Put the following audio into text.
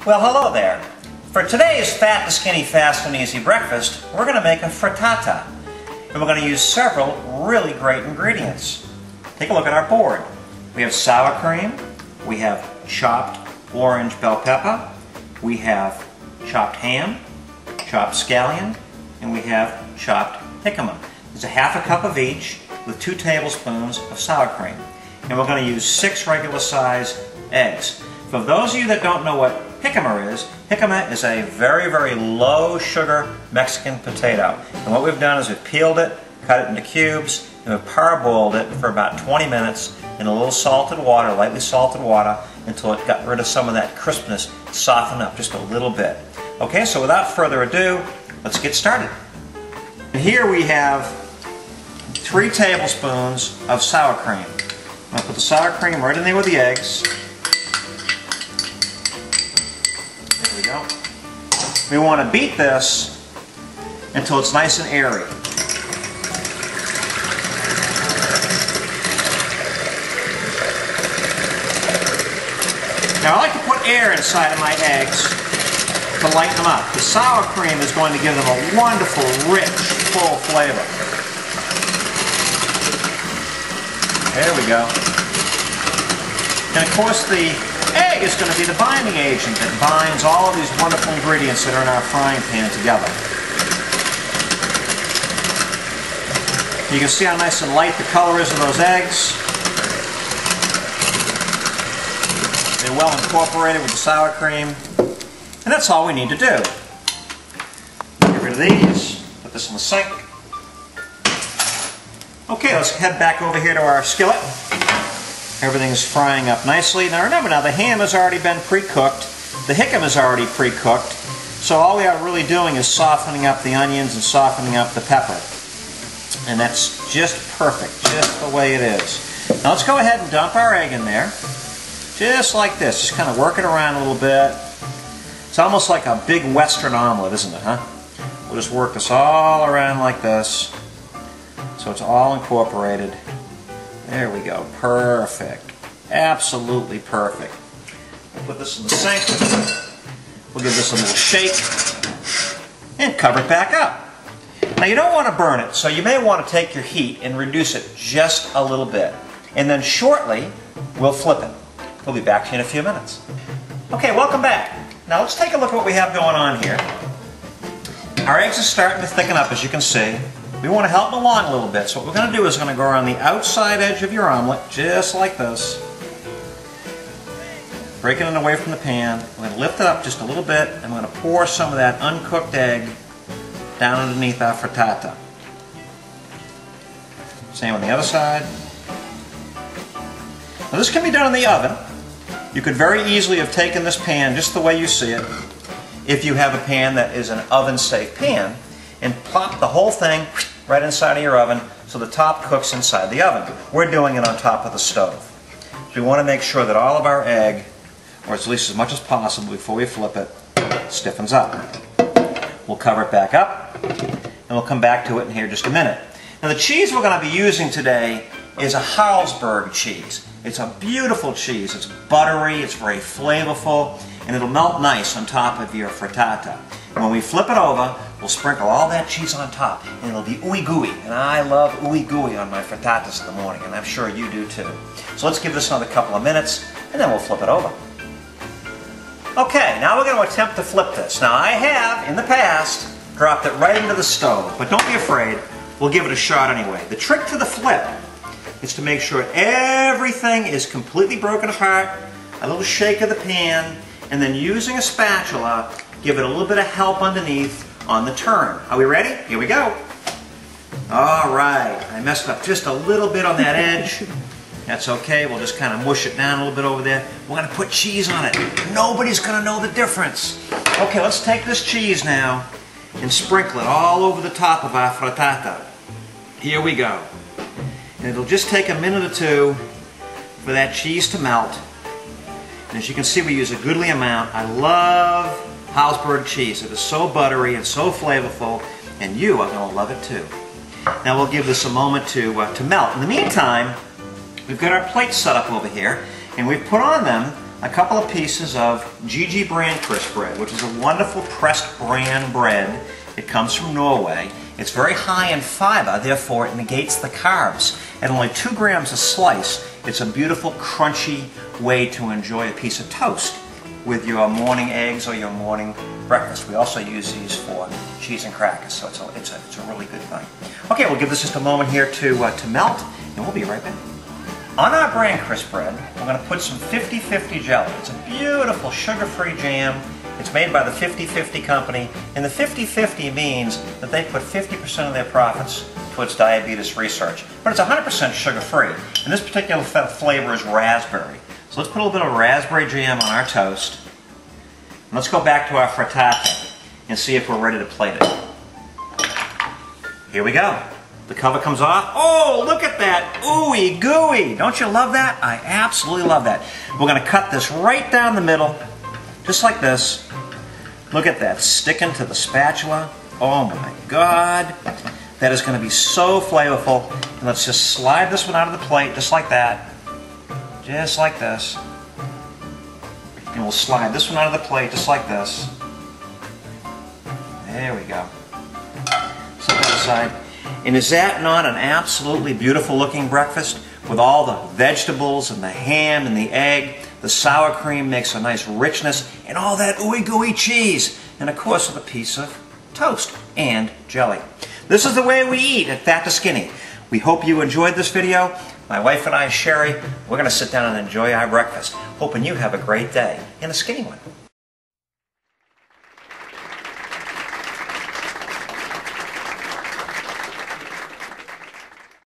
Well, hello there. For today's fat and skinny, fast and easy breakfast, we're going to make a frittata. And we're going to use several really great ingredients. Take a look at our board. We have sour cream, we have chopped orange bell pepper, we have chopped ham, chopped scallion, and we have chopped jicama. There's a half a cup of each with 2 tablespoons of sour cream. And we're going to use 6 regular size eggs. For those of you that don't know what jicama is a very, very low sugar Mexican potato. And what we've done is we've peeled it, cut it into cubes, and we've parboiled it for about 20 minutes in a little salted water, lightly salted water, until it got rid of some of that crispness, softened up just a little bit. Okay, so without further ado, let's get started. And here we have 3 tablespoons of sour cream. I'm going to put the sour cream right in there with the eggs. There we go. We want to beat this until it's nice and airy. Now I like to put air inside of my eggs to lighten them up. The sour cream is going to give them a wonderful, rich, full flavor. There we go. And of course the egg is going to be the binding agent that binds all of these wonderful ingredients that are in our frying pan together. You can see how nice and light the color is of those eggs. They're well incorporated with the sour cream. And that's all we need to do. Get rid of these, put this in the sink. Okay, let's head back over here to our skillet. Everything's frying up nicely. Now remember, the ham has already been pre-cooked. The jicama is already pre-cooked. So all we are really doing is softening up the onions and softening up the pepper. And that's just perfect, just the way it is. Now let's go ahead and dump our egg in there. Just like this. Just kind of work it around a little bit. It's almost like a big Western omelet, isn't it, huh? We'll just work this all around like this. So it's all incorporated. There we go. Perfect. Absolutely perfect. We'll put this in the sink. We'll give this a little shake. And cover it back up. Now you don't want to burn it, so you may want to take your heat and reduce it just a little bit. And then shortly, we'll flip it. We'll be back to you in a few minutes. Okay, welcome back. Now let's take a look at what we have going on here. Our eggs are starting to thicken up, as you can see. We want to help them along a little bit. So what we're going to do is we're going to go around the outside edge of your omelet, just like this. Breaking it away from the pan. We're going to lift it up just a little bit, and we're going to pour some of that uncooked egg down underneath our frittata. Same on the other side. Now this can be done in the oven. You could very easily have taken this pan just the way you see it, if you have a pan that is an oven-safe pan, and plop the whole thing right inside of your oven so the top cooks inside the oven. We're doing it on top of the stove. So we want to make sure that all of our egg, or at least as much as possible before we flip it, stiffens up. We'll cover it back up, and we'll come back to it in here just a minute. Now the cheese we're going to be using today is a Carlsberg cheese. It's a beautiful cheese. It's buttery, it's very flavorful, and it'll melt nice on top of your frittata. And when we flip it over, we'll sprinkle all that cheese on top, and it'll be ooey gooey. And I love ooey gooey on my frittatas in the morning, and I'm sure you do too. So let's give this another couple of minutes, and then we'll flip it over. Okay, now we're going to attempt to flip this. Now I have, in the past, dropped it right into the stove, but don't be afraid. We'll give it a shot anyway. The trick to the flip is to make sure everything is completely broken apart, a little shake of the pan, and then using a spatula, give it a little bit of help underneath on the turn. Are we ready? Here we go. Alright, I messed up just a little bit on that edge. That's okay, we'll just kind of mush it down a little bit over there. We're going to put cheese on it. Nobody's going to know the difference. Okay, let's take this cheese now and sprinkle it all over the top of our frittata. Here we go. And it'll just take a minute or two for that cheese to melt. And as you can see, we use a goodly amount. I love Carlsberg cheese. It is so buttery and so flavorful, and you are going to love it too. Now we'll give this a moment to melt. In the meantime, we've got our plates set up over here, and we've put on them a couple of pieces of GG brand crisp bread, which is a wonderful pressed bran bread. It comes from Norway. It's very high in fiber, therefore it negates the carbs. At only 2 grams a slice, it's a beautiful, crunchy way to enjoy a piece of toast with your morning eggs or your morning breakfast. We also use these for cheese and crackers, so it's a really good thing. Okay, we'll give this just a moment here to melt, and we'll be right back. On our bran crisp bread, we're going to put some 50-50 jelly. It's a beautiful sugar-free jam. It's made by the 50-50 company, and the 50-50 means that they put 50% of their profits towards diabetes research. But it's 100% sugar-free, and this particular flavor is raspberry. So let's put a little bit of raspberry jam on our toast. And let's go back to our frittata and see if we're ready to plate it. Here we go. The cover comes off. Oh, look at that. Ooey gooey. Don't you love that? I absolutely love that. We're going to cut this right down the middle, just like this. Look at that, sticking to the spatula. Oh my God. That is going to be so flavorful. And let's just slide this one out of the plate, just like that. Just like this. And we'll slide this one out of the plate, just like this. There we go. Set that aside. And is that not an absolutely beautiful looking breakfast? With all the vegetables and the ham and the egg, the sour cream makes a nice richness, and all that ooey gooey cheese. And of course with a piece of toast and jelly. This is the way we eat at Fat to Skinny. We hope you enjoyed this video. My wife and I, Sherry, we're going to sit down and enjoy our breakfast. Hoping you have a great day and a skinny one.